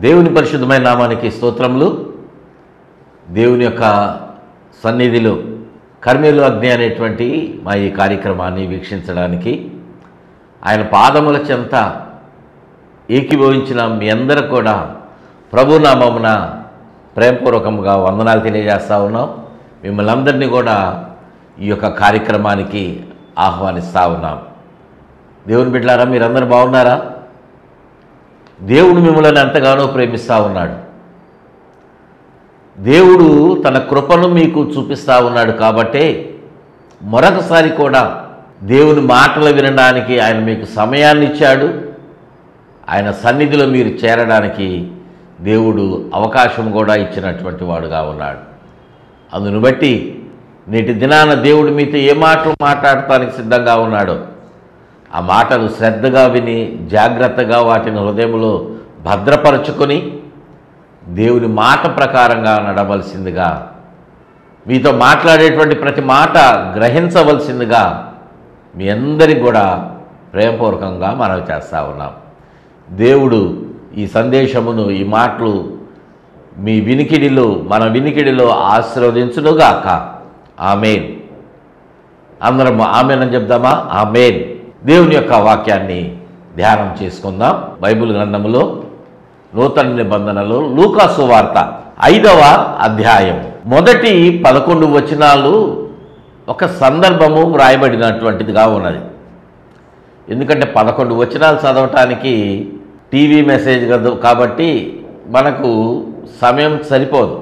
దేవుని పరిశుద్ధమైన నామానికి స్తోత్రములు. దేవుని యొక్క సన్నిధిలో కర్మేలు అగ్ని అనేటువంటి మా ఈ కార్యక్రమాన్ని వీక్షించడానికి ఆయన పాదముల చెంత ఏకీభవించిన మీ అందరూ కూడా ప్రభు నామమున ప్రేమపూర్వకంగా వందనాలు తెలియజేస్తూ ఉన్నాం. మిమ్మల్ని అందరినీ కూడా ఈ యొక్క కార్యక్రమానికి ఆహ్వానిస్తూ ఉన్నాం. దేవుని బిడ్డలారా, మీరందరూ బాగున్నారా? దేవుడు మిమ్మల్ని ఎంతగానో ప్రేమిస్తూ ఉన్నాడు. దేవుడు తన కృపను మీకు చూపిస్తూ ఉన్నాడు. కాబట్టే మరొకసారి కూడా దేవుని మాటలు వినడానికి ఆయన మీకు సమయాన్ని ఇచ్చాడు. ఆయన సన్నిధిలో మీరు చేరడానికి దేవుడు అవకాశం కూడా ఇచ్చినటువంటి వాడుగా ఉన్నాడు. అందును బట్టి నేటి దినాన దేవుడు మీతో ఏ మాటలు మాట్లాడటానికి సిద్ధంగా ఉన్నాడో ఆ మాటలు శ్రద్ధగా విని జాగ్రత్తగా వాటిని హృదయంలో భద్రపరచుకొని దేవుని మాట ప్రకారంగా నడవలసిందిగా, మీతో మాట్లాడేటువంటి ప్రతి మాట గ్రహించవలసిందిగా మీ అందరికీ కూడా ప్రేమపూర్వకంగా మనవి చేస్తూ ఉన్నాం. దేవుడు ఈ సందేశమును, ఈ మాటలు మీ వినికిడిలో, మన వినికిడిలో ఆశీర్వదించునుగాక. ఆమేన్. అందరం ఆమేన్ అని చెప్దామా? ఆమేన్. దేవుని యొక్క వాక్యాన్ని ధ్యానం చేసుకుందాం. బైబిల్ గ్రంథములో నూతన నిబంధనలో లూకా సువార్త 5వ అధ్యాయం మొదటి 11 వచనాలు ఒక సందర్భము వ్రాయబడినటువంటిదిగా ఉన్నది. ఎందుకంటే 11 వచనాలు చదవటానికి టీవీ మెసేజ్ కాబట్టి మనకు సమయం సరిపోదు.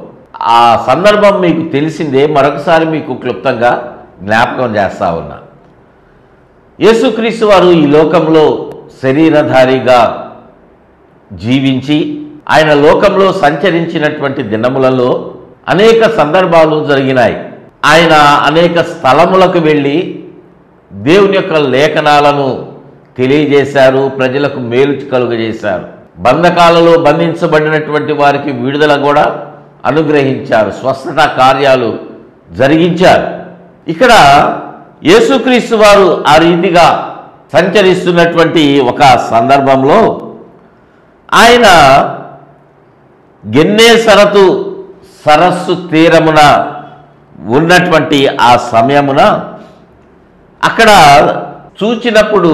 ఆ సందర్భం మీకు తెలిసిందే, మరొకసారి మీకు క్లుప్తంగా జ్ఞాపకం చేస్తూ ఉన్నా. యేసుక్రీస్తు వారు ఈ లోకంలో శరీరధారిగా జీవించి ఆయన లోకంలో సంచరించినటువంటి దినములలో అనేక సందర్భాలు జరిగినాయి. ఆయన అనేక స్థలములకు వెళ్ళి దేవుని యొక్క లేఖనాలను తెలియజేశారు, ప్రజలకు మేలు కలుగజేశారు. బంధకాలలో బంధించబడినటువంటి వారికి విడుదల కూడా అనుగ్రహించారు, స్వస్థత కార్యాలు జరిగించారు. ఇక్కడ యేసుక్రీస్తు వారు ఆ రీతిగా సంచరిస్తున్నటువంటి ఒక సందర్భంలో ఆయన గెన్నేసరతు సరస్సు తీరమున ఉన్నటువంటి ఆ సమయమున అక్కడ చూచినప్పుడు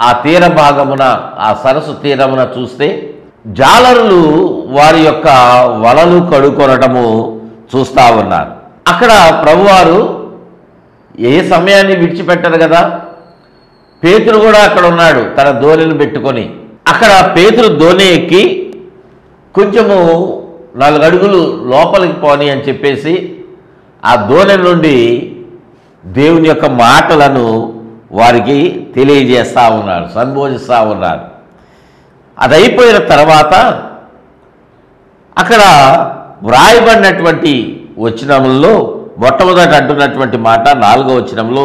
ఆ తీర భాగమున, ఆ సరస్సు తీరమున చూస్తే జాలరులు వారి యొక్క వలలు కడుకొనటము చూస్తూ ఉన్నారు. అక్కడ ప్రభువారు ఏ సమయాన్ని విడిచిపెట్టరు కదా. పేతురు కూడా అక్కడ ఉన్నాడు తన దోణిని పెట్టుకొని. అక్కడ పేతురు దోణి ఎక్కి కొంచెము 4 అడుగులు లోపలికి పోని అని చెప్పేసి ఆ దోణి నుండి దేవుని యొక్క మాటలను వారికి తెలియజేస్తూ ఉన్నారు, సంబోధిస్తూ ఉన్నారు. అది అయిపోయిన తర్వాత అక్కడ వ్రాయబడినటువంటి వచనములలో మొట్టమొదట అంటున్నటువంటి మాట 4వ వచనంలో,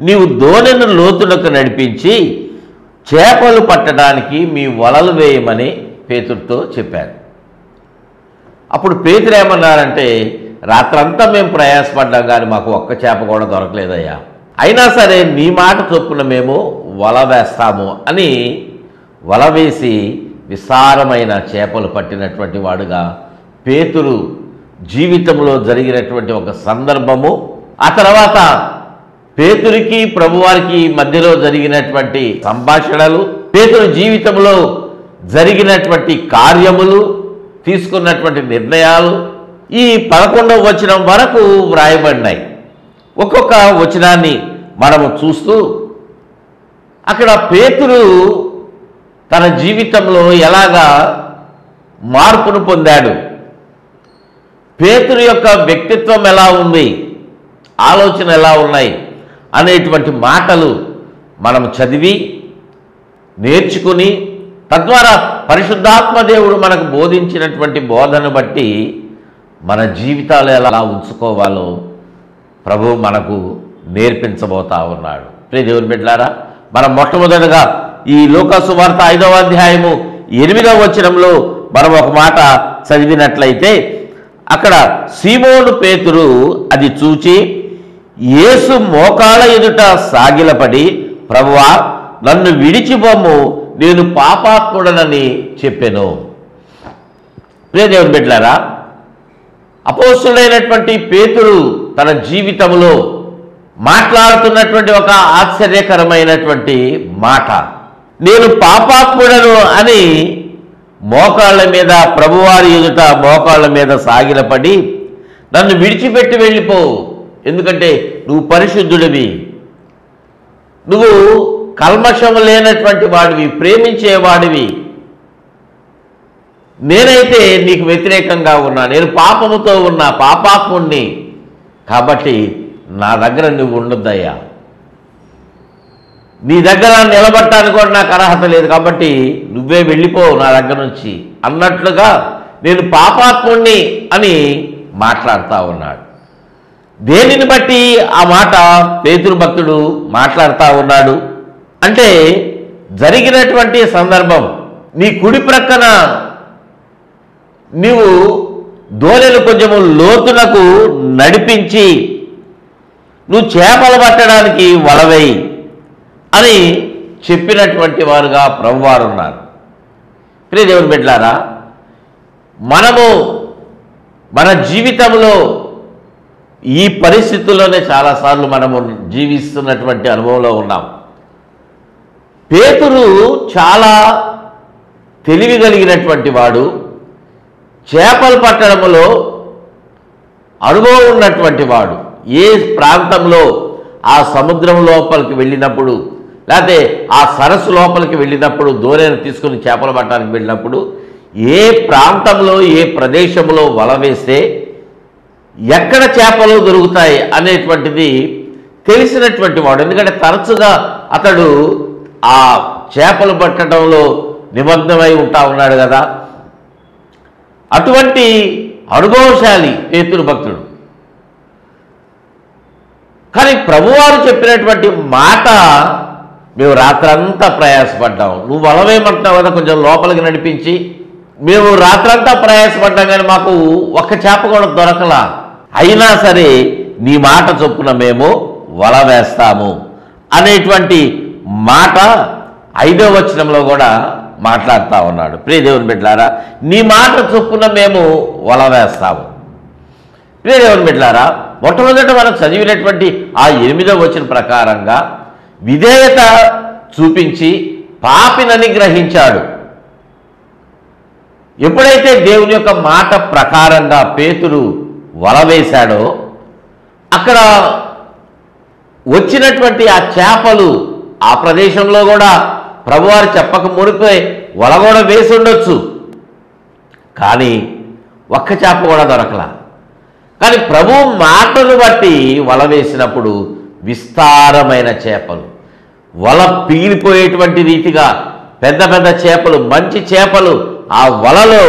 నీవు దోణిని లోతులకు నడిపించి చేపలు పట్టడానికి మీ వలలు వేయమని పేతురుతో చెప్పారు. అప్పుడు పేతురు ఏమన్నారంటే, రాత్రంతా మేము ప్రయాసపడ్డాం కానీ మాకు ఒక్క చేప కూడా దొరకలేదయ్యా, అయినా సరే నీ మాట చొప్పున మేము వల వేస్తాము అని వల వేసి విస్తారమైన చేపలు పట్టినటువంటి వాడుగా పేతురు జీవితంలో జరిగినటువంటి ఒక సందర్భము. ఆ తర్వాత పేతురికి ప్రభువారికి మధ్యలో జరిగినటువంటి సంభాషణలు, పేతురు జీవితంలో జరిగినటువంటి కార్యములు, తీసుకున్నటువంటి నిర్ణయాలు ఈ 11వ వచనం వరకు వ్రాయబడినాయి. ఒక్కొక్క వచనాన్ని మనము చూస్తూ అక్కడ పేతురు తన జీవితంలో ఎలాగా మార్పును పొందాడు, పేతురు యొక్క వ్యక్తిత్వం ఎలా ఉంది, ఆలోచన ఎలా ఉన్నాయి అనేటువంటి మాటలు మనం చదివి నేర్చుకుని, తద్వారా పరిశుద్ధాత్మ దేవుడు మనకు బోధించినటువంటి బోధను బట్టి మన జీవితాలు ఎలా ఉంచుకోవాలో ప్రభు మనకు నేర్పించబోతా ఉన్నాడు. ప్రియ దేవుని బిడ్డలారా, మనం మొట్టమొదటిగా ఈ లూకా సువార్త 5వ అధ్యాయము 8వ వచనంలో మనం ఒక మాట చదివినట్లయితే, అక్కడ సీమోను పేతురు అది చూచి యేసు మోకాళ్ళ ఎదుట సాగిలపడి, ప్రభువా నన్ను విడిచిపోము, నేను పాపాత్ముడనని చెప్పెను. ప్రియ దేవుని బిడ్డలారా, అపోస్తుడైనటువంటి పేతురు తన జీవితంలో మాట్లాడుతున్నటువంటి ఒక ఆశ్చర్యకరమైనటువంటి మాట, నేను పాపాత్ముడను అని మోకాళ్ళ మీద, ప్రభువారి ఎదుట మోకాళ్ళ మీద సాగిలపడి, నన్ను విడిచిపెట్టి వెళ్ళిపో, ఎందుకంటే నువ్వు పరిశుద్ధుడివి, నువ్వు కల్మషము లేనటువంటి వాడివి, ప్రేమించేవాడివి, నేనైతే నీకు వ్యతిరేకంగా ఉన్నా, నేను పాపముతో ఉన్నా, పాపాత్ముణ్ణి, కాబట్టి నా దగ్గర నువ్వు ఉండొద్దయ్యా, నీ దగ్గర నిలబడటానికి కూడా నాకు అర్హత లేదు, కాబట్టి నువ్వే వెళ్ళిపో నా దగ్గర నుంచి అన్నట్లుగా నేను పాపాత్ముణ్ణి అని మాట్లాడుతూ ఉన్నాడు. దేనిని బట్టి ఆ మాట పేతురు భక్తుడు మాట్లాడుతూ ఉన్నాడు అంటే, జరిగినటువంటి సందర్భం, నీ కుడి ప్రక్కన నీవు దోణిని కొంచెము లోతునకు నడిపించి నువ్వు చేపలు పట్టడానికి వలవేయి అని చెప్పినటువంటి వారుగా ప్రభువారు ఉన్నారు. ప్రియ దేవుని బిడ్డలారా, మనము మన జీవితంలో ఈ పరిస్థితుల్లోనే చాలాసార్లు మనము జీవిస్తున్నటువంటి అనుభవంలో ఉన్నాం. పేతురు చాలా తెలివి కలిగినటువంటి వాడు, చేపలు పట్టడంలో అనుభవం ఉన్నటువంటి వాడు. ఏ ప్రాంతంలో ఆ సముద్రం లోపలికి వెళ్ళినప్పుడు, లేకపోతే ఆ సరస్సు లోపలికి వెళ్ళినప్పుడు, దోణిని తీసుకుని చేపలు పట్టడానికి వెళ్ళినప్పుడు ఏ ప్రాంతంలో, ఏ ప్రదేశంలో వల వేస్తే ఎక్కడ చేపలు దొరుకుతాయి అనేటువంటిది తెలిసినటువంటి వాడు. ఎందుకంటే తరచుగా అతడు ఆ చేపలు పట్టడంలో నిమగ్నమై ఉన్నాడు కదా. అటువంటి అనుభవశాలి పేతురు భక్తుడు. కానీ ప్రభువారు చెప్పినటువంటి మాట, మేము రాత్రంతా ప్రయాసపడ్డాం, నువ్వు వలవేయమంటున్నావు కదా, కొంచెం లోపలికి నడిపించి, మేము రాత్రంతా ప్రయాసపడ్డాం కానీ మాకు ఒక్క చేప కూడా దొరకలా, అయినా సరే నీ మాట చొప్పున మేము వల వేస్తాము అనేటువంటి మాట 5వ వచనంలో కూడా మాట్లాడుతూ ఉన్నాడు. ప్రియ దేవుని బిడ్డలారా, నీ మాట చొప్పున మేము వల వేస్తాము. ప్రియ దేవుని బిడ్డలారా, మొట్టమొదట మనం చదివినటువంటి ఆ 8వ వచనం ప్రకారంగా విధేయత చూపించి పాపినని గ్రహించాడు. ఎప్పుడైతే దేవుని యొక్క మాట ప్రకారంగా పేతురు వల వేశాడో, అక్కడ వచ్చినటువంటి ఆ చేపలు ఆ ప్రదేశంలో కూడా ప్రభువారు చెప్పక మునిపే వల కూడా వేసి ఉండొచ్చు, కానీ ఒక్క చేప కూడా దొరకలా. కానీ ప్రభు మాటను బట్టి వల వేసినప్పుడు విస్తారమైన చేపలు, వల పీలిపోయేటువంటి రీతిగా పెద్ద పెద్ద చేపలు, మంచి చేపలు ఆ వలలో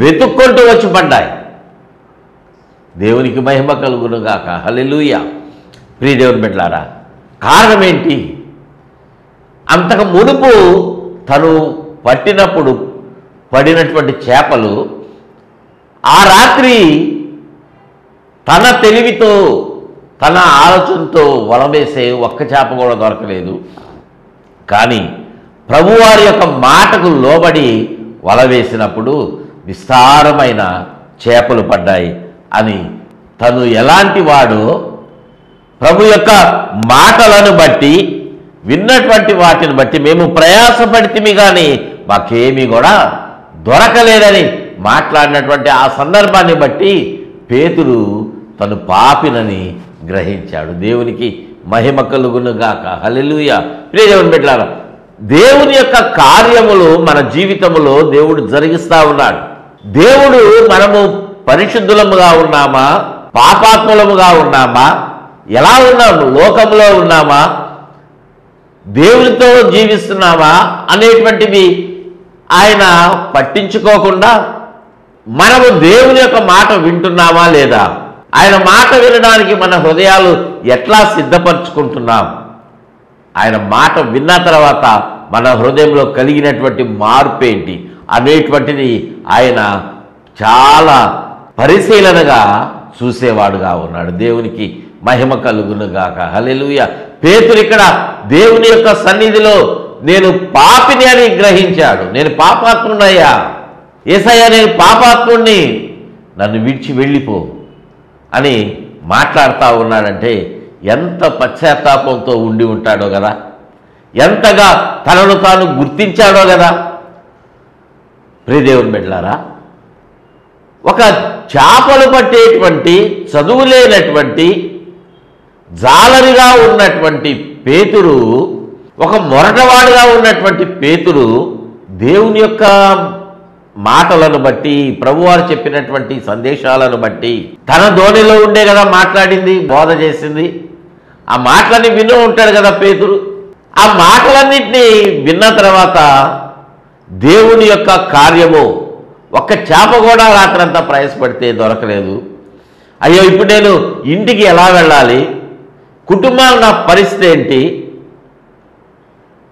వెతుక్కుంటూ వచ్చి పడ్డాయి. దేవునికి మహిమ కలుగునుగాక. హల్లెలూయా. ప్రియ దేవుని బిడ్డలారా, కారణం ఏంటి? అంతకు మునుపు తను పట్టినప్పుడు పడినటువంటి చేపలు ఆ రాత్రి తన తెలివితో, తన ఆలోచనతో వల వేసే ఒక్క చేప కూడా దొరకలేదు. కానీ ప్రభువారి యొక్క మాటకు లోబడి వల వేసినప్పుడు విస్తారమైన చేపలు పడ్డాయి అని తను ఎలాంటి వాడో ప్రభు యొక్క మాటలను బట్టి, విన్నటువంటి వాటిని బట్టి మేము ప్రయాసపడితిమి కానీ మాకేమీ కూడా దొరకలేదని మాట్లాడినటువంటి ఆ సందర్భాన్ని బట్టి పేతురు తను పాపినని గ్రహించాడు. దేవునికి మహిమ కలుగునుగాక. హల్లెలూయా. ప్రియ దేవుని బిడ్డలారా, దేవుని యొక్క కార్యములు మన జీవితంలో దేవుడు జరిగిస్తూ ఉన్నాడు. దేవుడు మనము పరిశుద్ధులముగా ఉన్నామా, పాపాత్ములముగా ఉన్నామా, ఎలా ఉన్నాము, లోకంలో ఉన్నామా, దేవునితో జీవిస్తున్నామా అనేటువంటివి ఆయన పట్టించుకోకుండా మనము దేవుని యొక్క మాట వింటున్నామా లేదా, ఆయన మాట వినడానికి మన హృదయాలు ఎట్లా సిద్ధపరచుకుంటున్నాం, ఆయన మాట విన్న తర్వాత మన హృదయంలో కలిగినటువంటి మార్పు ఏంటి అనేటువంటిది ఆయన చాలా పరిశీలనగా చూసేవాడుగా ఉన్నాడు. దేవునికి మహిమ కలుగునుగాక. హల్లెలూయా. పేతురు ఇక్కడ దేవుని యొక్క సన్నిధిలో నేను పాపిని అని గ్రహించాడు. నేను పాపాత్ముడయ్యా, యేసయ్యా నేను పాపాత్ముణ్ణి, నన్ను విడిచి వెళ్ళిపో అని మాట్లాడుతూ ఉన్నాడంటే ఎంత పశ్చాత్తాపంతో ఉండి ఉంటాడో కదా, ఎంతగా తనను తాను గుర్తించాడో కదా. ప్రియదేవుని బిడ్డలారా, ఒక చేపలు పట్టేటువంటి చదువు లేనటువంటి జాలరిగా ఉన్నటువంటి పేతురు, ఒక మొరటవాడుగా ఉన్నటువంటి పేతురు దేవుని యొక్క మాటలను బట్టి, ప్రభువారు చెప్పినటువంటి సందేశాలను బట్టి తన ధోనిలో ఉండే కదా మాట్లాడింది, బోధ చేసింది. ఆ మాటలన్నీ విని ఉంటాడు కదా పేతురు. ఆ మాటలన్నింటినీ విన్న తర్వాత దేవుని యొక్క కార్యము, ఒక్క చేప కూడా రాత్రంతా ప్రయాసపడితే దొరకలేదు. అయ్యో ఇప్పుడు నేను ఇంటికి ఎలా వెళ్ళాలి, కుటుంబాలు నా పరిస్థితి ఏంటి,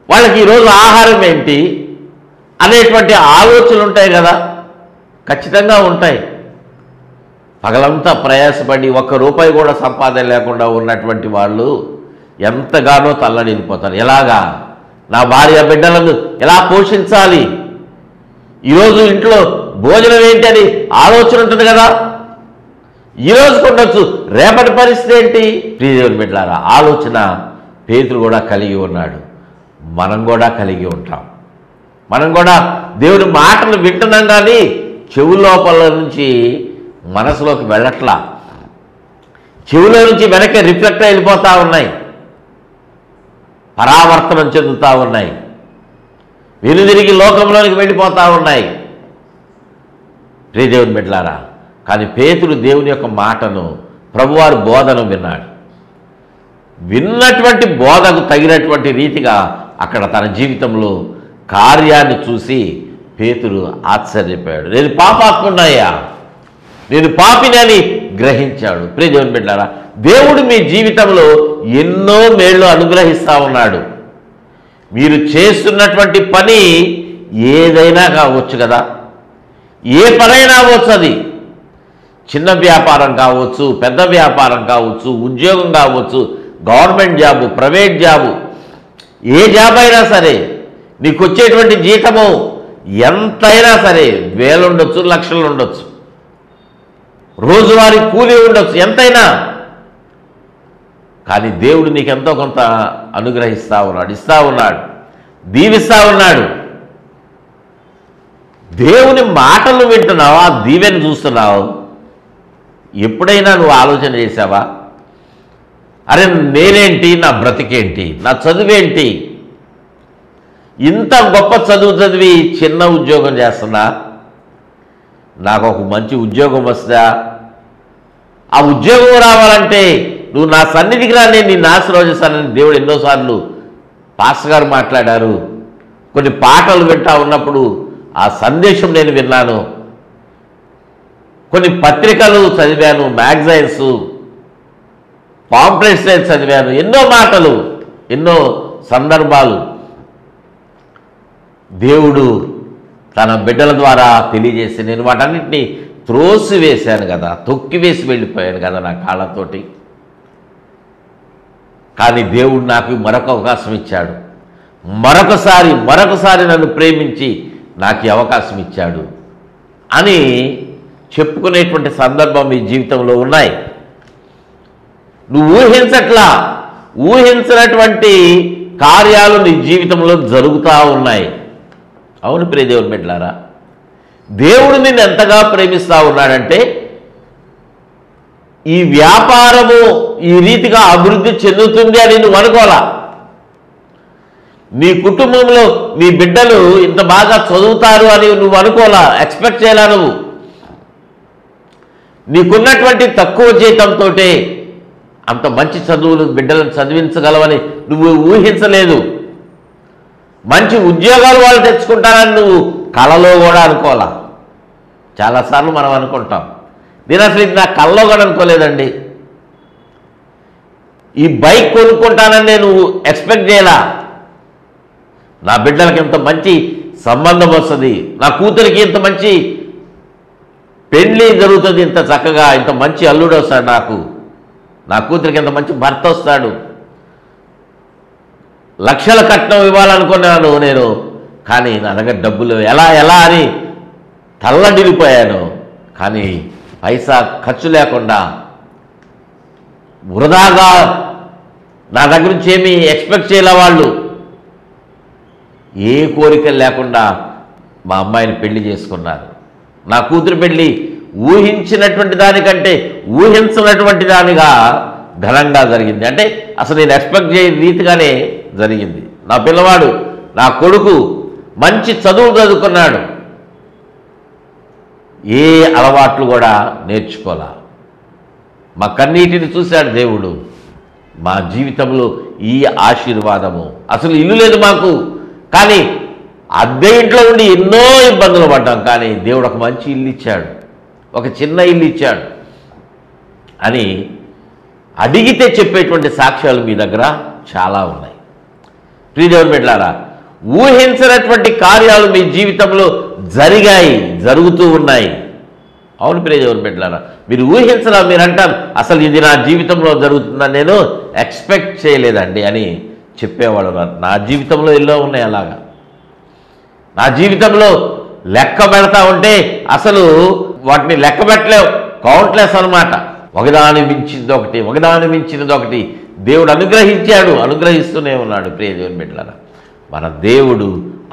వాళ్ళకి ఈరోజు ఆహారం ఏంటి అనేటువంటి ఆలోచనలు ఉంటాయి కదా, ఖచ్చితంగా ఉంటాయి. పగలంతా ప్రయాసపడి ఒక్క రూపాయి కూడా సంపాదన లేకుండా ఉన్నటువంటి వాళ్ళు ఎంతగానో తల్లడిల్లిపోతారు. ఎలాగా నా భార్య బిడ్డలను ఎలా పోషించాలి, ఈరోజు ఇంట్లో భోజనం ఏంటి అని ఆలోచన ఉంటుంది కదా. ఈరోజు ఉండొచ్చు, రేపటి పరిస్థితి ఏంటి. ప్రియదేవుని బిడ్డలారా, ఆలోచన పేతురు కూడా కలిగి ఉన్నాడు, మనం కూడా కలిగి ఉంటాం. మనం కూడా దేవుని మాటలు వింటున్నాం కానీ చెవు లోపల నుంచి మనసులోకి వెళ్ళట్లా, చెవులో నుంచి వెనక్కి రిఫ్లెక్ట్ అయిపోతూ ఉన్నాయి, పరావర్తనం చెందుతూ ఉన్నాయి, వెనుదిరిగి లోకంలోనికి వెళ్ళిపోతూ ఉన్నాయి. ప్రియదేవుని బిడ్డలారా, కానీ పేతురు దేవుని యొక్క మాటను, ప్రభువారి బోధను విన్నాడు. విన్నటువంటి బోధకు తగినటువంటి రీతిగా అక్కడ తన జీవితంలో కార్యాన్ని చూసి పేతురు ఆశ్చర్యపోయాడు. నేను పాపాత్ముడయ్యా, నేను పాపిని అని గ్రహించాడు. ప్రియదేవుని బిడ్డలారా, దేవుడు మీ జీవితంలో ఎన్నో మేళ్ళు అనుగ్రహిస్తూ ఉన్నాడు. మీరు చేస్తున్నటువంటి పని ఏదైనా కావచ్చు కదా, ఏ పనైనా అవ్వచ్చు. అది చిన్న వ్యాపారం కావచ్చు, పెద్ద వ్యాపారం కావచ్చు, ఉద్యోగం కావచ్చు, గవర్నమెంట్ జాబు, ప్రైవేట్ జాబు, ఏ జాబ్ అయినా సరే, నీకు వచ్చేటువంటి జీతము ఎంతైనా సరే, వేలు ఉండొచ్చు, లక్షలు ఉండొచ్చు, రోజువారీ కూలీ ఉండొచ్చు, ఎంతైనా. కానీ దేవుడు నీకు ఎంతో కొంత అనుగ్రహిస్తూ ఉన్నాడు, ఇస్తూ ఉన్నాడు, దీవిస్తూ ఉన్నాడు. దేవుని మాటలు వింటున్నావు, ఆ దీవెని చూస్తున్నావు. ఎప్పుడైనా నువ్వు ఆలోచన చేసావా, అరే నేనేంటి, నా బ్రతికేంటి, నా చదువేంటి, ఇంత గొప్ప చదువు చదివి చిన్న ఉద్యోగం చేస్తున్నా, నాకు ఒక మంచి ఉద్యోగం వస్తుందా, ఆ ఉద్యోగం రావాలంటే నువ్వు నా సన్నిధికి రా, నేను నిన్ను ఆశీర్వదిస్తానని దేవుడు ఎన్నోసార్లు పాస్టర్ గారు మాట్లాడారు. కొన్ని పాటలు వింటా ఉన్నప్పుడు ఆ సందేశం నేను విన్నాను, కొన్ని పత్రికలు చదివాను, మ్యాగజైన్స్, పాంప్లెట్స్ చదివాను, ఎన్నో మాటలు, ఎన్నో సందర్భాలు దేవుడు తన బిడ్డల ద్వారా తెలియజేసి నేను వాటన్నిటినీ త్రోసివేశాను కదా, తొక్కివేసి వెళ్ళిపోయాను కదా నా కాళ్ళతోటి. కానీ దేవుడు నాకు మరొక అవకాశం ఇచ్చాడు, మరొకసారి నన్ను ప్రేమించి నాకు ఈ అవకాశం ఇచ్చాడు అని చెప్పుకునేటువంటి సందర్భం మీ జీవితంలో ఉన్నాయి. నువ్వు ఊహించినటువంటి కార్యాలు నీ జీవితంలో జరుగుతూ ఉన్నాయి. అవును ప్రియదేవుని బిడ్డలారా, దేవుడు నిన్ను ఎంతగా ప్రేమిస్తూ ఉన్నాడంటే, ఈ వ్యాపారము ఈ రీతిగా అభివృద్ధి చెందుతుంది అని నువ్వు అనుకోవాలా. నీ కుటుంబంలో నీ బిడ్డలు ఇంత బాగా చదువుతారు అని నువ్వు అనుకోవాలా, ఎక్స్పెక్ట్ చేయాలా. నువ్వు నీకున్నటువంటి తక్కువ జీతంతో అంత మంచి చదువులు బిడ్డలను చదివించగలవని నువ్వు ఊహించలేదు. మంచి ఉద్యోగాలు వాళ్ళు తెచ్చుకుంటారని నువ్వు కలలో కూడా అనుకోవాలా. చాలాసార్లు మనం అనుకుంటాం, నేను అసలు ఇది నా కల్లో కూడా అనుకోలేదండి, ఈ బైక్ కొనుక్కుంటానని నేను ఎక్స్పెక్ట్ చేయాలా, నా బిడ్డలకి ఇంత మంచి సంబంధం వస్తుంది, నా కూతురికి ఇంత మంచి పెళ్ళి జరుగుతుంది, ఇంత చక్కగా ఇంత మంచి అల్లుడు వస్తాడు, నా కూతురికి ఇంత మంచి భర్త వస్తాడు, లక్షల కట్నం ఇవ్వాలనుకున్నాను నేను, కానీ నా దగ్గర డబ్బులు ఎలా అని తల్లడిల్లిపోయాను. కానీ పైసా ఖర్చు లేకుండా వృధాగా నా దగ్గర నుంచి ఏమీ ఎక్స్పెక్ట్ చేయలే వాళ్ళు. ఏ కోరికలు లేకుండా మా అమ్మాయిని పెళ్లి చేసుకున్నారు. నా కూతురు పెళ్ళి ఊహించినటువంటి దానికంటే ఊహించినటువంటి దానిగా ఘనంగా జరిగింది. అంటే అసలు నేను ఎక్స్పెక్ట్ చేయని రీతిగానే జరిగింది. నా పిల్లవాడు, నా కొడుకు మంచి చదువు చదువుకున్నాడు. ఏ అలవాట్లు కూడా నేర్చుకోలే. మా కన్నీటిని చూశాడు దేవుడు. మా జీవితంలో ఈ ఆశీర్వాదము. అసలు ఇల్లు లేదు మాకు, కానీ అద్దె ఇంట్లో ఉండి ఎన్నో ఇబ్బందులు పడ్డాం. కానీ దేవుడు ఒక మంచి ఇల్లు ఇచ్చాడు, ఒక చిన్న ఇల్లు ఇచ్చాడు అని అడిగితే చెప్పేటువంటి సాక్ష్యాలు మీ దగ్గర చాలా ఉన్నాయి. ప్రియ దేవుని బిడ్డలారా, ఊహించినటువంటి కార్యాలు మీ జీవితంలో జరిగాయి, జరుగుతూ ఉన్నాయి. అవును ప్రియ దేవుని బిడ్డలారా, మీరు ఊహించలా. మీరు అంటారు, అసలు ఇది నా జీవితంలో జరుగుతుందని నేను ఎక్స్పెక్ట్ చేయలేదండి అని చెప్పేవాడు. నా జీవితంలో ఎన్నో ఉన్నాయి అలాగా. నా జీవితంలో లెక్క పెడతా ఉంటే అసలు వాటిని లెక్క పెట్టలేవు, కౌంట్లెస్ అనమాట. ఒకదాని మించింది ఒకటి, ఒకదాని మించినది ఒకటి దేవుడు అనుగ్రహించాడు, అనుగ్రహిస్తూనే ఉన్నాడు. ప్రియ దేవుని బిడ్డలారా, మన దేవుడు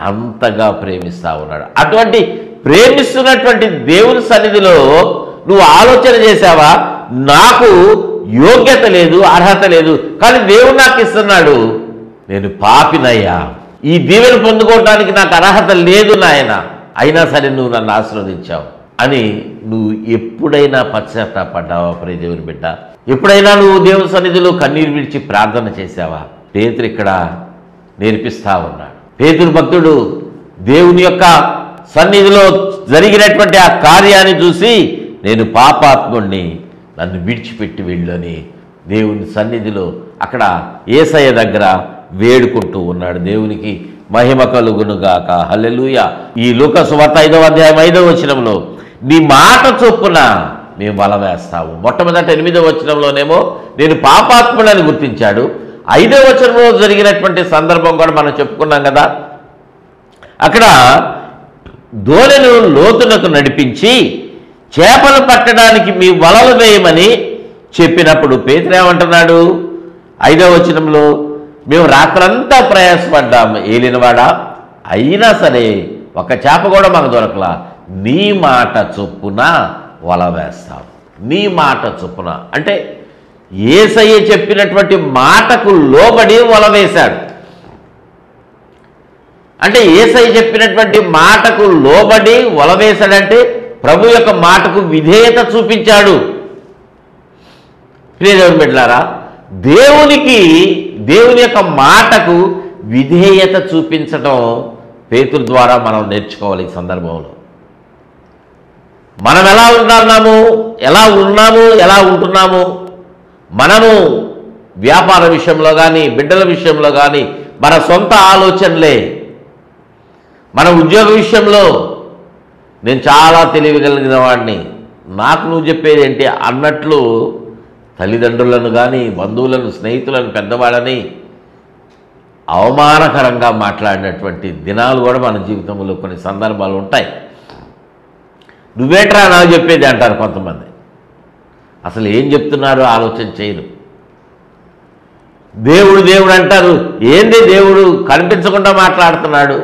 అంతగా ప్రేమిస్తూ ఉన్నాడు. అటువంటి ప్రేమిస్తున్నటువంటి దేవుని సన్నిధిలో నువ్వు ఆలోచన చేశావా, నాకు యోగ్యత లేదు, అర్హత లేదు, కానీ దేవుడు నాకు ఇస్తున్నాడు. నేను పాపినయ్యా, ఈ దీవెన పొందుకోవటానికి నాకు అర్హత లేదు నాయన, అయినా సరే నువ్వు నన్ను ఆశీర్వదించావు అని నువ్వు ఎప్పుడైనా పశ్చాత్తాపడ్డావా ప్రియ దేవుని బిడ్డ? ఎప్పుడైనా నువ్వు దేవుని సన్నిధిలో కన్నీరు విడిచి ప్రార్థన చేశావా? పేతురు ఇక్కడ నేర్పిస్తా ఉన్నాడు. పేతురు భక్తుడు దేవుని యొక్క సన్నిధిలో జరిగినటువంటి ఆ కార్యాన్ని చూసి, నేను పాపాత్ముడిని, నన్ను విడిచిపెట్టి వెళ్ళని దేవుని సన్నిధిలో అక్కడ యేసయ్య దగ్గర వేడుకుంటూ ఉన్నాడు. దేవునికి మహిమ కలుగునుగాక, హల్లెలూయా. ఈ లూకా సువార్త 5వ అధ్యాయం 5వ వచనంలో, నీ మాట చొప్పున మేము వల వేస్తాము. మొట్టమొదటి 8వ వచనంలోనేమో నేను పాపాత్ముడని గుర్తించాడు. 5వ వచనంలో జరిగినటువంటి సందర్భం కూడా మనం చెప్పుకున్నాం కదా. అక్కడ దోణిను లోతునకు నడిపించి చేపలు పట్టడానికి మీ వలలు వేయమని చెప్పినప్పుడు పేతురు ఏమంటున్నాడు? 5వ వచనంలో, మేము రాత్రంతా ప్రయాసపడ్డాము ఏలినవాడా, అయినా సరే ఒక చేప కూడా మాకు దొరకలా, నీ మాట చొప్పున వల వేస్తాం. నీ మాట చొప్పున అంటే యేసయ్య చెప్పినటువంటి మాటకు లోబడి వల వేశాడు. అంటే యేసయ్య చెప్పినటువంటి మాటకు లోబడి వల వేశాడంటే ప్రభు యొక్క మాటకు విధేయత చూపించాడు. ప్రియ దేవుని బిడ్డలారా, దేవుని యొక్క మాటకు విధేయత చూపించడం పేతురు ద్వారా మనం నేర్చుకోవాలి. ఈ సందర్భంలో మనం ఎలా ఉన్నాము, ఎలా ఉంటున్నాము? మనము వ్యాపార విషయంలో కానీ, బిడ్డల విషయంలో కానీ మన సొంత ఆలోచనలే. మన ఉద్యోగ విషయంలో నేను చాలా తెలియగలిగిన వాడిని, నాకు నువ్వు చెప్పేది ఏంటి అన్నట్లు తల్లిదండ్రులను కానీ, బంధువులను, స్నేహితులను, పెద్దవాళ్ళని అవమానకరంగా మాట్లాడినటువంటి దినాలు కూడా మన జీవితంలో కొన్ని సందర్భాలు ఉంటాయి. నువ్వేంట్రా నాకు చెప్పేది అంటారు కొంతమంది. అసలు ఏం చెప్తున్నారో ఆలోచన చేయరు. దేవుడు అంటారు. ఏంది దేవుడు కనిపించకుండా మాట్లాడుతున్నాడు?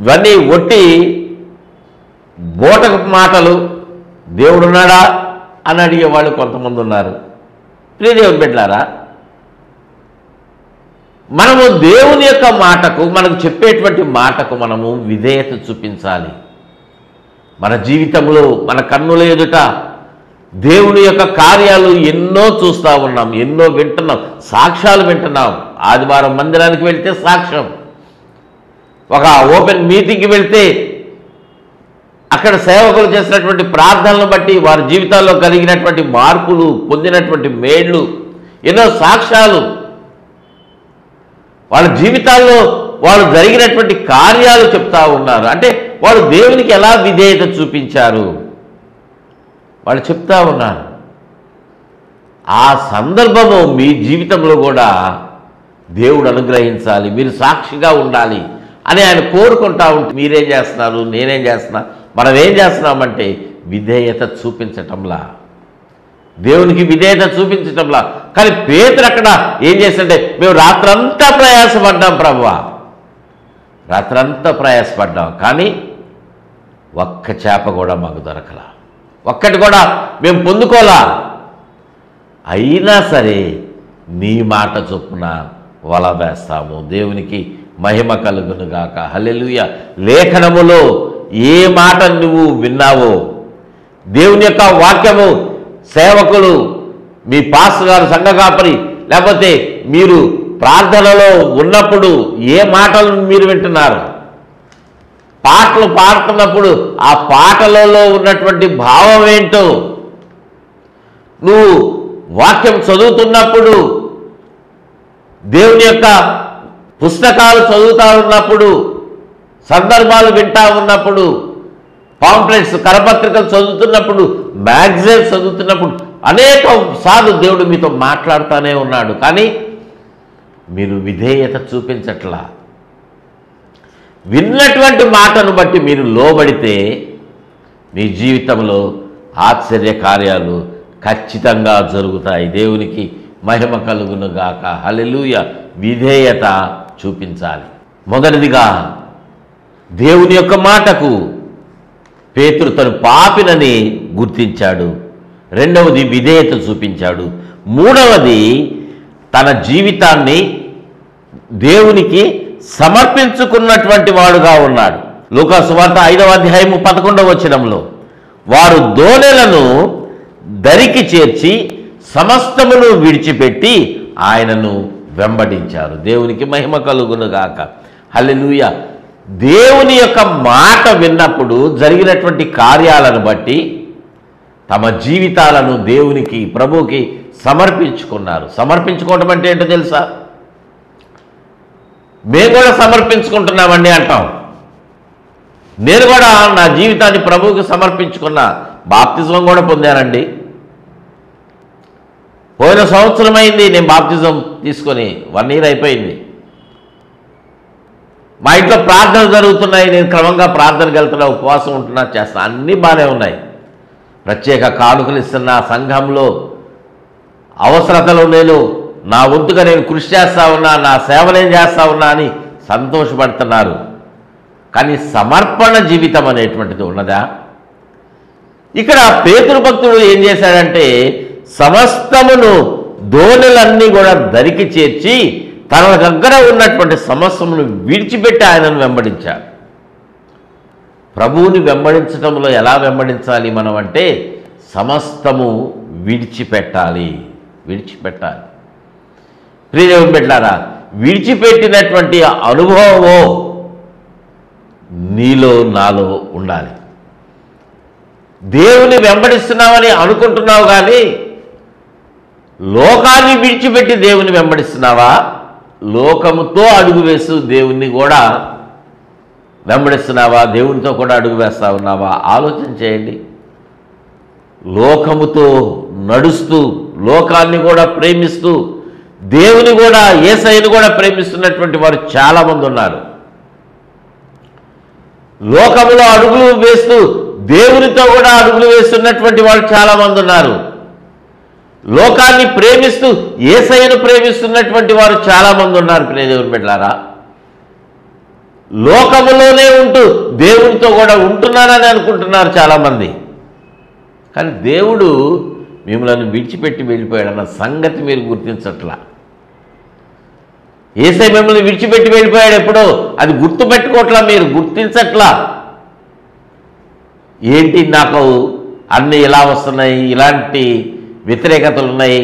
ఇవన్నీ ఒట్టి బోటకు మాటలు. దేవుడున్నాడా అని అడిగేవాళ్ళు కొంతమంది ఉన్నారు. ప్రియ దేవుని బిడ్డలారా, మనము దేవుని యొక్క మాటకు, మనకు చెప్పేటువంటి మాటకు మనము విధేయత చూపించాలి. మన జీవితంలో మన కన్నుల ఎదుట దేవుని యొక్క కార్యాలు ఎన్నో చూస్తూ ఉన్నాం, ఎన్నో వింటున్నాం, సాక్ష్యాలు వింటున్నాం. ఆదివారం మందిరానికి వెళ్తే సాక్ష్యం, ఒక ఓపెన్ మీటింగ్కి వెళ్తే అక్కడ సేవకులు చేసినటువంటి ప్రార్థనలను బట్టి వారి జీవితాల్లో కలిగినటువంటి మార్పులు, పొందినటువంటి మేళ్ళు, ఎన్నో సాక్ష్యాలు, వాళ్ళ జీవితాల్లో వాళ్ళు జరిగినటువంటి కార్యాలు చెప్తా ఉన్నారు. అంటే వాళ్ళు దేవునికి ఎలా విధేయత చూపించారు వాళ్ళు చెప్తా ఉన్నారు. ఆ సందర్భము మీ జీవితంలో కూడా దేవుడు అనుగ్రహించాలి. మీరు సాక్షిగా ఉండాలి. అని ఆయన కోరుకుంటా ఉంటే మీరేం చేస్తున్నారు, నేనేం చేస్తున్నా, మనం ఏం చేస్తున్నామంటే విధేయత చూపించటంలా, దేవునికి విధేయత చూపించటంలా. కానీ పేతురు అక్కడ ఏం చేస్తుంటే, మేము రాత్రంతా ప్రయాసపడ్డాం ప్రభువా, రాత్రంతా ప్రయాసపడ్డాం, కానీ ఒక్క చేప కూడా మాకు దొరకలా, ఒక్కటి కూడా మేము పొందుకోలా. అయినా సరే నీ మాట చొప్పున వల వేస్తాము. దేవునికి మహిమ కలుగునుగాక. హల్లెలూయా. లేఖనములో ఏ మాట నువ్వు విన్నావో, దేవుని యొక్క వాక్యము సేవకులు, మీ పాస్టర్ గారు, సంఘ కాపరి, లేకపోతే మీరు ప్రార్థనలో ఉన్నప్పుడు ఏ మాటలు మీరు వింటున్నారు, పాటలు పాడుతున్నప్పుడు ఆ పాటలలో ఉన్నటువంటి భావం ఏంటో, నువ్వు వాక్యం చదువుతున్నప్పుడు, దేవుని యొక్క పుస్తకాలు చదువుతూ ఉన్నప్పుడు, సందర్భాలు వింటా ఉన్నప్పుడు, పాంప్లెట్స్ కరపత్రికలు చదువుతున్నప్పుడు, మ్యాగజైన్స్ చదువుతున్నప్పుడు అనేక సార్లు దేవుడు మీతో మాట్లాడుతూనే ఉన్నాడు. కానీ మీరు విధేయత చూపించట్లా. విన్నటువంటి మాటను బట్టి మీరు లోబడితే మీ జీవితంలో ఆశ్చర్య కార్యాలు ఖచ్చితంగా జరుగుతాయి. దేవునికి మహిమ కలుగునుగాక. హల్లెలూయా. విధేయత చూపించాలి. మొదటిదిగా దేవుని యొక్క మాటకు పేతురు తను పాపినని గుర్తించాడు. రెండవది విధేయత చూపించాడు. మూడవది తన జీవితాన్ని దేవునికి సమర్పించుకున్నటువంటి వాడుగా ఉన్నాడు. లూకా సువార్త 5వ అధ్యాయము 11వ వచనంలో, వారు దోణెలను దరికి చేర్చి సమస్తమును విడిచిపెట్టి ఆయనను వెంబడించారు. దేవునికి మహిమ కలుగునుగాక. హల్లెలూయా. దేవుని యొక్క మాట విన్నప్పుడు జరిగినటువంటి కార్యాలను బట్టి తమ జీవితాలను దేవునికి, ప్రభువుకి సమర్పించుకున్నారు. సమర్పించుకోవటం అంటే ఏంటో తెలుసా? మేము కూడా సమర్పించుకుంటున్నామండి అంటాం. నేను కూడా నా జీవితాన్ని ప్రభువుకి సమర్పించుకున్నా, బాప్తిజం కూడా పొందానండి. పోయిన సంవత్సరం అయింది నేను బాప్తిజం తీసుకొని, 1 year అయిపోయింది. మా ఇంట్లో ప్రార్థనలు జరుగుతున్నాయి, నేను క్రమంగా ప్రార్థనకు వెళ్తున్నా, ఉపవాసం ఉంటున్నా, చేస్తున్నా, అన్నీ బాగానే ఉన్నాయి. ప్రత్యేక కానుకలు ఇస్తున్నా, సంఘంలో అవసరతలు నేను నా వంతుగా నేను కృషి చేస్తూ ఉన్నా, నా సేవలేం చేస్తూ ఉన్నా అని సంతోషపడుతున్నారు. కానీ సమర్పణ జీవితం అనేటువంటిది ఉన్నదా? ఇక్కడ పేతురు భక్తుడు ఏం చేశాడంటే, సమస్తమును దోణెలన్నీ కూడా దరికి చేర్చి తన దగ్గర ఉన్నటువంటి సమస్తమును విడిచిపెట్టి ఆయనను వెంబడించాడు. ప్రభువుని వెంబడించడంలో ఎలా వెంబడించాలి మనం అంటే, సమస్తము విడిచిపెట్టాలి. ప్రియదేవుని బిడ్డలారా, విడిచిపెట్టినటువంటి అనుభవము నీలో నాలో ఉండాలి. దేవుని వెంబడిస్తున్నావని అనుకుంటున్నావు, కానీ లోకాన్ని విడిచిపెట్టి దేవుని వెంబడిస్తున్నావా? లోకముతో అడుగు వేస్తూ దేవుణ్ణి కూడా వెంబడిస్తున్నావా? దేవునితో కూడా అడుగు వేస్తా ఉన్నావా? ఆలోచన చేయండి. లోకముతో నడుస్తూ, లోకాన్ని కూడా ప్రేమిస్తూ, దేవుని కూడా, యేసయ్యను కూడా ప్రేమిస్తున్నటువంటి వారు చాలామంది ఉన్నారు. లోకములో అడుగులు వేస్తూ దేవునితో కూడా అడుగులు వేస్తున్నటువంటి వాళ్ళు చాలామంది ఉన్నారు. లోకాన్ని ప్రేమిస్తూ యేసయ్యను ప్రేమిస్తున్నటువంటి వారు చాలామంది ఉన్నారు. ప్రియదేవుని బిడ్డలారా, లోకములోనే ఉంటూ దేవునితో కూడా ఉంటున్నారని అనుకుంటున్నారు చాలామంది. కానీ దేవుడు మిమ్మల్ని విడిచిపెట్టి వెళ్ళిపోయాడన్న సంగతి మీరు గుర్తించట్లా. యేసయ్య మిమ్మల్ని విడిచిపెట్టి వెళ్ళిపోయాడు ఎప్పుడో, అది గుర్తుపెట్టుకోవట్లా, మీరు గుర్తించట్లా. ఏంటి నాకు అన్నీ ఇలా వస్తున్నాయి, ఇలాంటి వ్యతిరేకతలు ఉన్నాయి,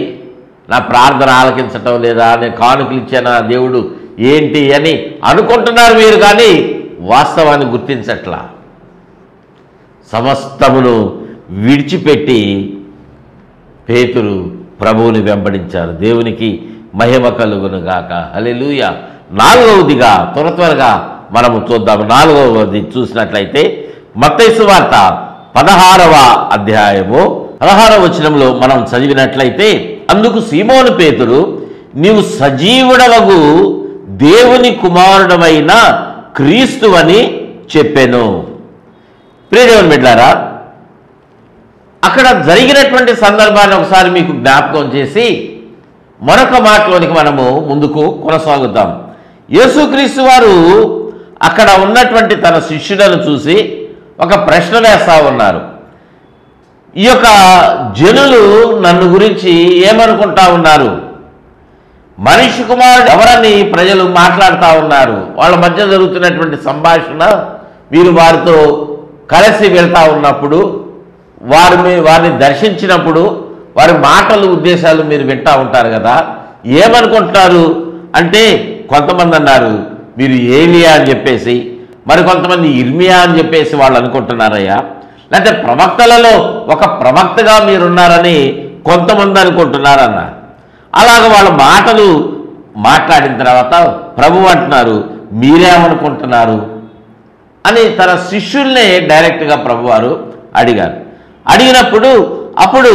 నా ప్రార్థన ఆలకించటం లేదా, నేను కానుకలు ఇచ్చానా దేవుడు ఏంటి అని అనుకుంటున్నారు మీరు, కానీ వాస్తవాన్ని గుర్తించట్లా. సమస్తమును విడిచిపెట్టి పేతురు ప్రభువుని వెంబడించారు. దేవునికి మహిమ కలుగునుగాక. హల్లెలూయా. నాలుగవదిగా త్వరగా మనము చూద్దాము. నాలుగవది చూసినట్లయితే మత్తయి సువార్త 16వ అధ్యాయము 16వ వచనంలో మనం చదివినట్లయితే, అందుకు సీమోను పేతురు, నీవు సజీవుడవగు దేవుని కుమారుడమైన క్రీస్తు అని చెప్పెను. ప్రియదేవుని బిడ్డలారా, అక్కడ జరిగినటువంటి సందర్భాన్ని ఒకసారి మీకు జ్ఞాపకం చేసి మరొక మాటలోనికి మనము ముందుకు కొనసాగుతాం. యేసుక్రీస్తు వారు అక్కడ ఉన్నటువంటి తన శిష్యులను చూసి ఒక ప్రశ్న వేస్తా ఉన్నారు. ఈ యొక్క జనులు నన్ను గురించి ఏమనుకుంటా ఉన్నారు? మనిషి కుమారుడు ఎవరని ప్రజలు మాట్లాడుతూ ఉన్నారు. వాళ్ళ మధ్య జరుగుతున్నటువంటి సంభాషణ మీరు వారితో కలిసి వెళ్తూ ఉన్నప్పుడు, వారిని దర్శించినప్పుడు వారి మాటలు ఉద్దేశాలు మీరు వింటూ ఉంటారు కదా. ఏమనుకుంటున్నారు అంటే, కొంతమంది అన్నారు మీరు ఏలియా అని చెప్పేసి, మరి కొంతమంది ఇర్మియా అని చెప్పేసి వాళ్ళు అనుకుంటున్నారయ్యా. లేకపోతే ప్రవక్తలలో ఒక ప్రవక్తగా మీరున్నారని కొంతమంది అనుకుంటున్నారన్నారు. అలాగ వాళ్ళ మాటలు మాట్లాడిన తర్వాత ప్రభువు అంటున్నారు మీరేమనుకుంటున్నారు అని తన శిష్యుల్నే డైరెక్ట్గా ప్రభువారు అడిగారు. అడిగినప్పుడు అప్పుడు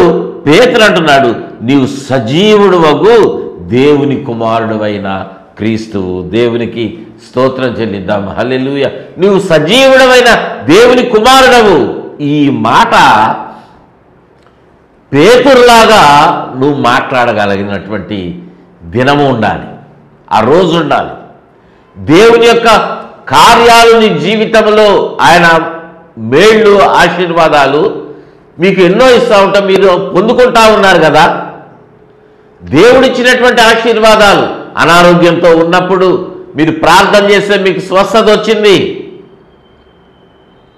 పేతురు అంటున్నాడు, నీవు సజీవుడు వగు దేవుని కుమారుడువైన క్రీస్తువు. దేవునికి స్తోత్రం చెల్లిద్దాం. హల్లెలూయా. నువ్వు సజీవుడవైన దేవుని కుమారుడవు. ఈ మాట పేతురులాగా నువ్వు మాట్లాడగలిగినటువంటి దినము ఉండాలి, ఆ రోజు ఉండాలి. దేవుని యొక్క కార్యాలు నీ జీవితంలో ఆయన మేళ్ళు ఆశీర్వాదాలు మీకు ఎన్నో ఇస్తూ ఉంటా, మీరు పొందుకుంటా ఉన్నారు కదా. దేవుడిచ్చినటువంటి ఆశీర్వాదాలు, అనారోగ్యంతో ఉన్నప్పుడు మీరు ప్రార్థన చేస్తే మీకు స్వస్థత వచ్చింది.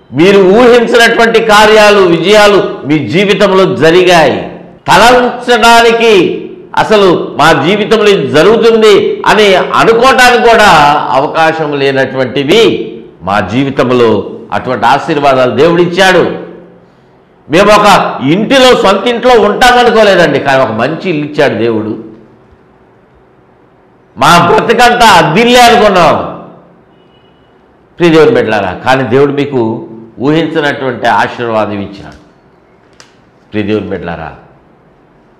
మీరు ఊహించినటువంటి కార్యాలు, విజయాలు మీ జీవితంలో జరిగాయి. తలంచడానికి అసలు మా జీవితంలో ఇది జరుగుతుంది అని అనుకోవటానికి కూడా అవకాశం లేనటువంటివి మా జీవితంలో అటువంటి ఆశీర్వాదాలు దేవుడిచ్చాడు. మేము ఒక ఇంటిలో, సొంత ఇంట్లో ఉంటామనుకోలేదండి, కానీ ఒక మంచి ఇల్లు ఇచ్చాడు దేవుడు. మా బ్రతికంతా అద్దిల్లే అనుకున్నాం. ప్రియదేవుని బిడ్డలారా, కానీ దేవుడు మీకు ఊహించినటువంటి ఆశీర్వాదం ఇచ్చాడు. ప్రియదేవుని బిడ్డలారా,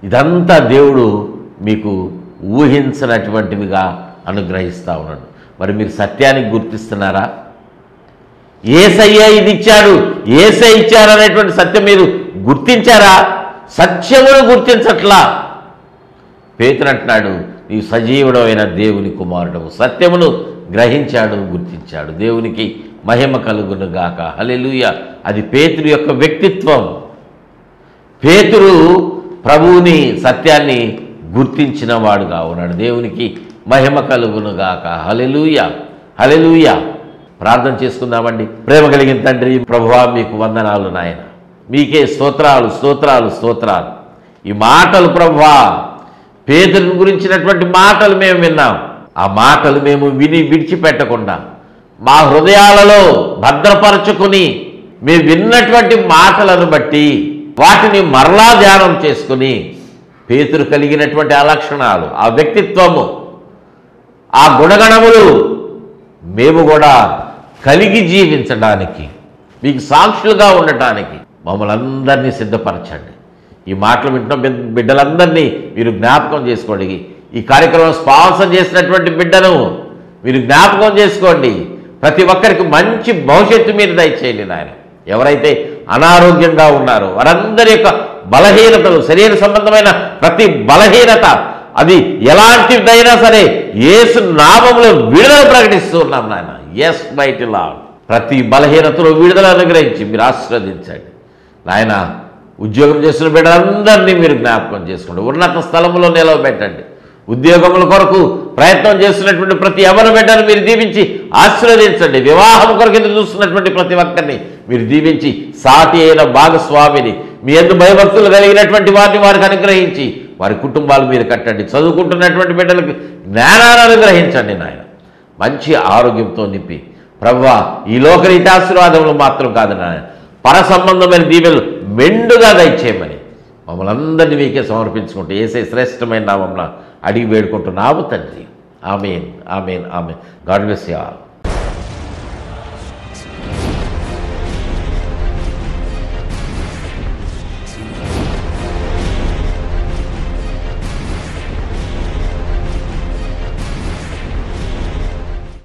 ఇదంతా దేవుడు మీకు ఊహించినటువంటివిగా అనుగ్రహిస్తూ ఉన్నాడు. మరి మీరు సత్యానికి గుర్తిస్తున్నారా? యేసయ్య ఇది ఇచ్చాడు, యేసే ఇచ్చారు అనేటువంటి సత్యం మీరు గుర్తించారా? సత్యమును గుర్తించట్లా. పేతురు అంటున్నాడు నీవు సజీవుడైన దేవుని కుమారుడవు. సత్యమును గ్రహించాడు, గుర్తించాడు. దేవునికి మహిమ కలుగును గాక. హల్లెలూయా. అది పేతురు యొక్క వ్యక్తిత్వం. పేతురు ప్రభువుని, సత్యాన్ని గుర్తించిన వాడుగా ఉన్నాడు. దేవునికి మహిమ కలుగును గాక. హల్లెలూయా, హల్లెలూయా. ప్రార్థన చేసుకుందామండి. ప్రేమ కలిగిన తండ్రి, ప్రభువా మీకు వందనాలు నాయన, మీకే స్తోత్రాలు స్తోత్రాలు స్తోత్రాలు. ఈ మాటలు ప్రభువా, పేతురుని గురించినటువంటి మాటలు మేము విన్నాం. ఆ మాటలు మేము విని విడిచిపెట్టకుండా మా హృదయాలలో భద్రపరచుకుని మేము విన్నటువంటి మాటలను బట్టి వాటిని మరలా ధ్యానం చేసుకుని పేతురు కలిగినటువంటి ఆ లక్షణాలు, ఆ వ్యక్తిత్వము, ఆ గుణగణములు మేము కూడా కలిగి జీవించడానికి, మీకు సాక్షులుగా ఉండటానికి మమ్మల్ని అందరినీ సిద్ధపరచండి. ఈ మాటలు వింటున్న బిడ్డలందరినీ మీరు జ్ఞాపకం చేసుకోండి. ఈ కార్యక్రమం స్పాన్సర్ చేసినటువంటి బిడ్డను మీరు జ్ఞాపకం చేసుకోండి. ప్రతి ఒక్కరికి మంచి భవిష్యత్తు మీరు దయచేయండి నాయన. ఎవరైతే అనారోగ్యంగా ఉన్నారో వారందరి యొక్క బలహీనతలు, శరీర సంబంధమైన ప్రతి బలహీనత, అది ఎలాంటిదైనా సరే యేసు నామములో విడుదల ప్రకటిస్తూ ఉన్నాం నాయన. Yes mighty lord. ప్రతి బలహీనతలో విడుదల అనుగ్రహించి మీరు ఆశీర్వదించండి నాయన. ఉద్యోగం చేస్తున్న బిడ్డలందరినీ మీరు జ్ఞాపకం చేసుకోండి. ఉన్నత స్థలంలో నిలవబెట్టండి. ఉద్యోగముల కొరకు ప్రయత్నం చేస్తున్నటువంటి ప్రతి ఎవరి బిడ్డను మీరు దీవించి ఆశీర్వదించండి. వివాహం కొరకు ఎదురు చూస్తున్నటువంటి ప్రతి ఒక్కరిని మీరు దీవించి సాటి అయిన భాగస్వామిని, మీ యందు భయభక్తులు కలిగినటువంటి వారిని వారికి అనుగ్రహించి వారి కుటుంబాలు మీరు కట్టండి. చదువుకుంటున్నటువంటి బిడ్డలకు జ్ఞానాన్ని అనుగ్రహించండి నాయన. మంచి ఆరోగ్యంతో నింపి ప్రభువా, ఈ లోకరీతి ఆశీర్వాదములు మాత్రం కాదు నాయన, పర సంబంధమైన దీవెనలు మెండుగా దయచేయమని మమ్మల్ని అందరినీ మీకే సమర్పించుకుంటూ యేసే శ్రేష్టమైన నామమున అడిగి వేడుకుంటున్నాము తండ్రి. ఆమేన్, ఆమేన్, ఆమేన్. God bless you all.